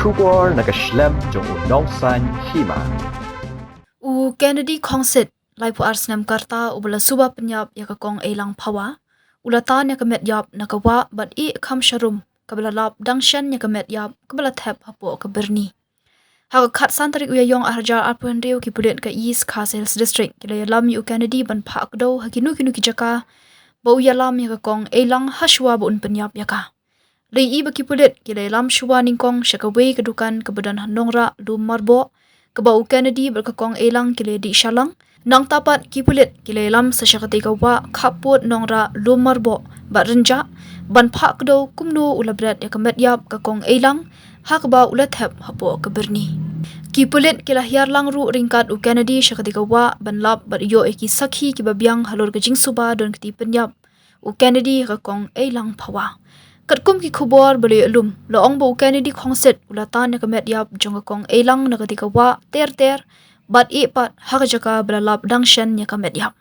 Shubor nakaslem jong unong san Hima. Kenedy Kongsit lai pu arsnam karta ubala suba Pynïap yakakong Eilang pawa ulatan ya Metïap nakawa bat I kham sharum kabala lap dangshan ya Metïap kabala thep Hapoh ke Byrni. Haga khat santarik uyayong arjar arpuan riu ki pulit ke East Castles District kila yalam yu Kenedy ban phak do hakinu kinu ki jaka ba uyalam yakakong Eilang hashwa ba un Pynïap yaka. Lei I baki pulit kila yalam shwa ningkong shakawe kedukan kebadan hanongra lum marbo Kabau Kenedy berkakong Eilang kile di shalang nang tapat kipulit kile lam sasyakati kawa kaput nongra lumarbo bat renja ban pak do kumno ulabrat ya Metïap kakong Eilang hakba ulathep Hapoh ke Byrni. Kipulit kila hiar langru ringkat u Kenedy syakati kawa ban lap bat yo eki sakhi kibabiang halor kejing suba don keti Pynïap u Kenedy kakong Eilang pawa. Katkum ki khubor beli alum loong bo Kenedy Kongsit ulatan ya Metïap jong kong Eilang nakatika wa ter bat I pat hakajaka belalap dangshan ya Metïap.